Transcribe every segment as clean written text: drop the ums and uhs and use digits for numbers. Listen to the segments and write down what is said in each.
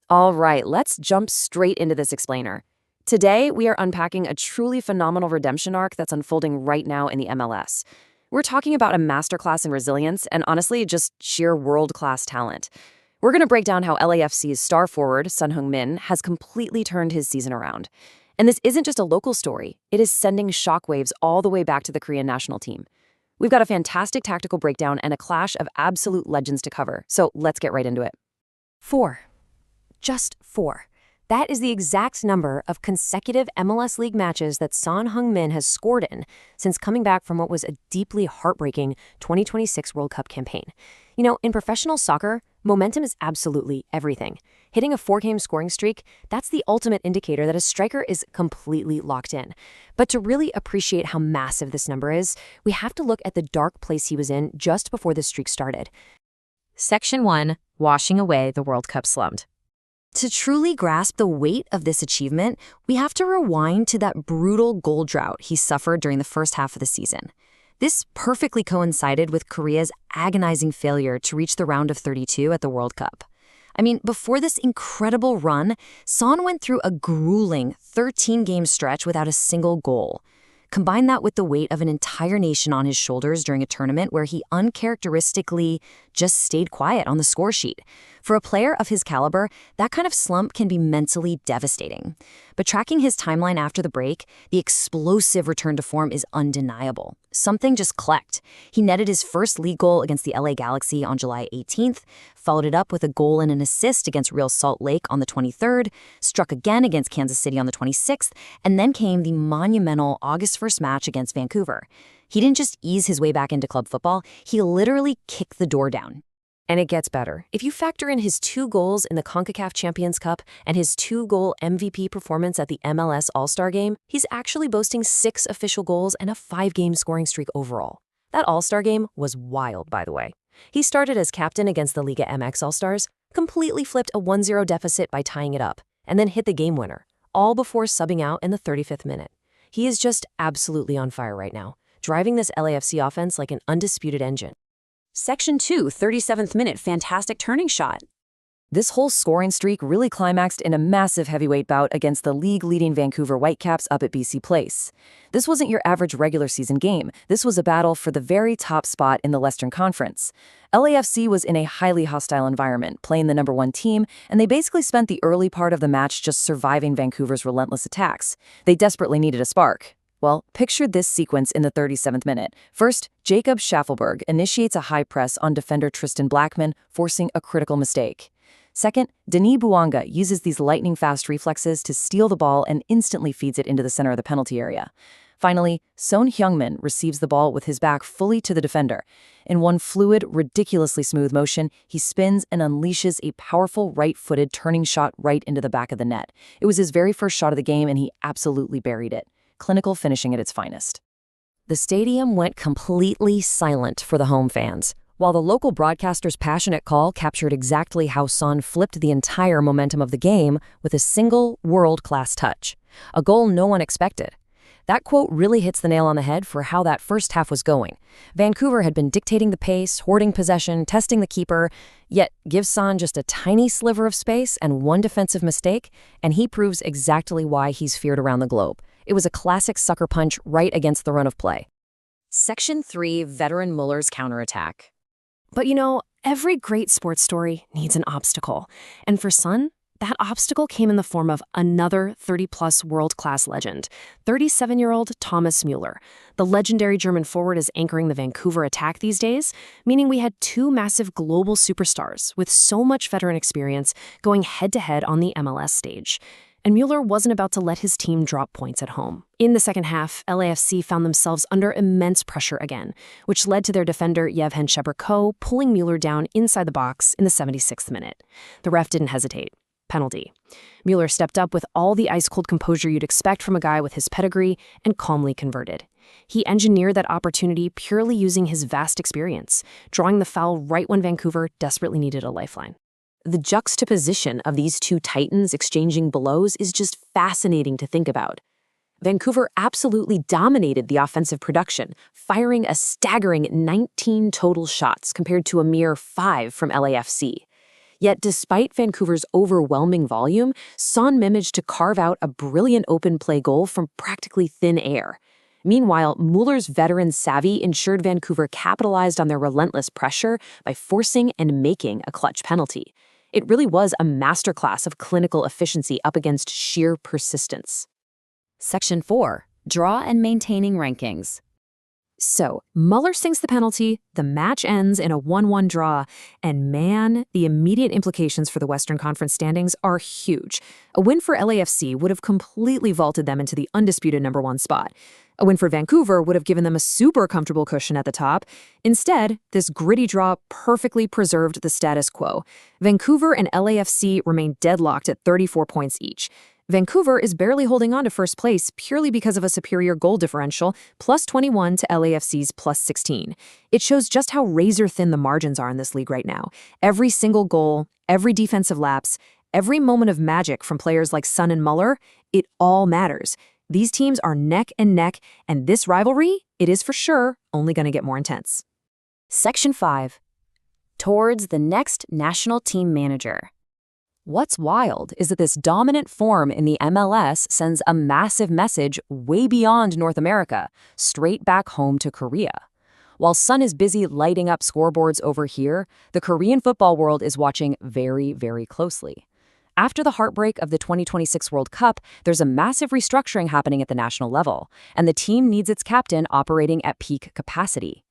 All right, let's jump straight into this explainer. Today, we are unpacking a truly phenomenal redemption arc that's unfolding right now in the MLS. We're talking about a masterclass in resilience and honestly, just sheer world-class talent. We're going to break down how LAFC's star forward, Heung-min, has completely turned his season around. And this isn't just a local story, it is sending shockwaves all the way back to the Korean national team. We've got a fantastic tactical breakdown and a clash of absolute legends to cover, so let's get right into it. 4. Just 4. That is the exact number of consecutive MLS League matches that Son Heung-min has scored in since coming back from what was a deeply heartbreaking 2026 World Cup campaign. You know, in professional soccer, momentum is absolutely everything. Hitting a 4-game scoring streak, that's the ultimate indicator that a striker is completely locked in. But to really appreciate how massive this number is, we have to look at the dark place he was in just before the streak started. Section 1. Washing away the World Cup slump. To truly grasp the weight of this achievement, we have to rewind to that brutal goal drought he suffered during the first half of the season. This perfectly coincided with Korea's agonizing failure to reach the round of 32 at the World Cup. I mean, before this incredible run, Son went through a grueling 13-game stretch without a single goal. Combine that with the weight of an entire nation on his shoulders during a tournament where he uncharacteristically just stayed quiet on the score sheet. For a player of his caliber, that kind of slump can be mentally devastating. But tracking his timeline after the break, the explosive return to form is undeniable. Something just clicked. He netted his first league goal against the LA Galaxy on July 18th, followed it up with a goal and an assist against Real Salt Lake on the 23rd, struck again against Kansas City on the 26th, and then came the monumental August 1st match against Vancouver. He didn't just ease his way back into club football, he literally kicked the door down. And it gets better. If you factor in his 2 goals in the CONCACAF Champions Cup and his 2-goal MVP performance at the MLS All-Star Game, he's actually boasting 6 official goals and a 5-game scoring streak overall. That All-Star Game was wild, by the way. He started as captain against the Liga MX All-Stars, completely flipped a 1-0 deficit by tying it up, and then hit the game winner, all before subbing out in the 35th minute. He is just absolutely on fire right now, driving this LAFC offense like an undisputed engine. Section 2. 37th minute fantastic turning shot. This whole scoring streak really climaxed in a massive heavyweight bout against the league-leading Vancouver Whitecaps up at BC Place. This wasn't your average regular season game. This was a battle for the very top spot in the Western Conference. LAFC was in a highly hostile environment, playing the #1 team, and they basically spent the early part of the match just surviving Vancouver's relentless attacks. They desperately needed a spark. Well, picture this sequence in the 37th minute. First, Jacob Schaffelberg initiates a high press on defender Tristan Blackman, forcing a critical mistake. Second, Denis Bouanga uses these lightning-fast reflexes to steal the ball and instantly feeds it into the center of the penalty area. Finally, Son Heung-min receives the ball with his back fully to the defender. In one fluid, ridiculously smooth motion, he spins and unleashes a powerful right-footed turning shot right into the back of the net. It was his very first shot of the game, and he absolutely buried it. Clinical finishing at its finest. The stadium went completely silent for the home fans, while the local broadcaster's passionate call captured exactly how Son flipped the entire momentum of the game with a single world-class touch, a goal no one expected. That quote really hits the nail on the head for how that first half was going. Vancouver had been dictating the pace, hoarding possession, testing the keeper, yet give Son just a tiny sliver of space and one defensive mistake, and he proves exactly why he's feared around the globe. It was a classic sucker punch right against the run of play. Section 3. Veteran Muller's counterattack. But you know, every great sports story needs an obstacle. And for Son, that obstacle came in the form of another 30-plus world-class legend, 37-year-old Thomas Müller. The legendary German forward is anchoring the Vancouver attack these days, meaning we had 2 massive global superstars with so much veteran experience going head-to-head on the MLS stage. And Müller wasn't about to let his team drop points at home. In the second half, LAFC found themselves under immense pressure again, which led to their defender Yevhen Shebirko pulling Müller down inside the box in the 76th minute. The ref didn't hesitate. Penalty. Müller stepped up with all the ice-cold composure you'd expect from a guy with his pedigree and calmly converted. He engineered that opportunity purely using his vast experience, drawing the foul right when Vancouver desperately needed a lifeline. The juxtaposition of these 2 titans exchanging blows is just fascinating to think about. Vancouver absolutely dominated the offensive production, firing a staggering 19 total shots compared to a mere 5 from LAFC. Yet despite Vancouver's overwhelming volume, Son managed to carve out a brilliant open play goal from practically thin air. Meanwhile, Mueller's veteran savvy ensured Vancouver capitalized on their relentless pressure by forcing and making a clutch penalty. It really was a masterclass of clinical efficiency up against sheer persistence. Section 4. Draw and maintaining rankings. So, Mueller sinks the penalty, the match ends in a 1-1 draw, and man, the immediate implications for the Western Conference standings are huge. A win for LAFC would have completely vaulted them into the undisputed #1 spot. A win for Vancouver would have given them a super comfortable cushion at the top. Instead, this gritty draw perfectly preserved the status quo. Vancouver and LAFC remain deadlocked at 34 points each. Vancouver is barely holding on to first place purely because of a superior goal differential, +21 to LAFC's +16. It shows just how razor-thin the margins are in this league right now. Every single goal, every defensive lapse, every moment of magic from players like Son and Mueller, it all matters. These teams are neck and neck, and this rivalry, it is for sure only going to get more intense. Section 5. Towards the next national team manager. What's wild is that this dominant form in the MLS sends a massive message way beyond North America, straight back home to Korea. While Son is busy lighting up scoreboards over here, the Korean football world is watching very, very closely. After the heartbreak of the 2026 World Cup, there's a massive restructuring happening at the national level, and the team needs its captain operating at peak capacity.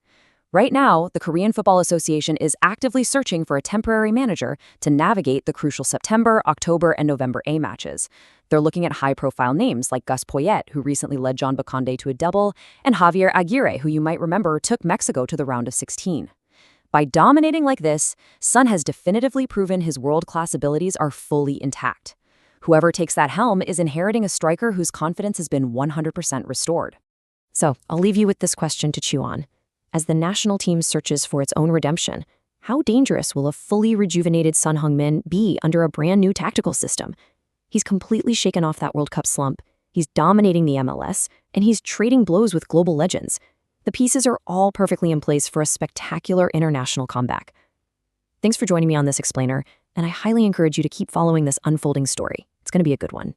Right now, the Korean Football Association is actively searching for a temporary manager to navigate the crucial September, October, and November A matches. They're looking at high-profile names like Gus Poyet, who recently led John Baconde to a double, and Javier Aguirre, who you might remember took Mexico to the round of 16. By dominating like this, Son has definitively proven his world-class abilities are fully intact. Whoever takes that helm is inheriting a striker whose confidence has been 100% restored. So, I'll leave you with this question to chew on. As the national team searches for its own redemption, how dangerous will a fully rejuvenated Son Heung-min be under a brand new tactical system? He's completely shaken off that World Cup slump, he's dominating the MLS, and he's trading blows with global legends. The pieces are all perfectly in place for a spectacular international comeback. Thanks for joining me on this explainer, and I highly encourage you to keep following this unfolding story. It's going to be a good one.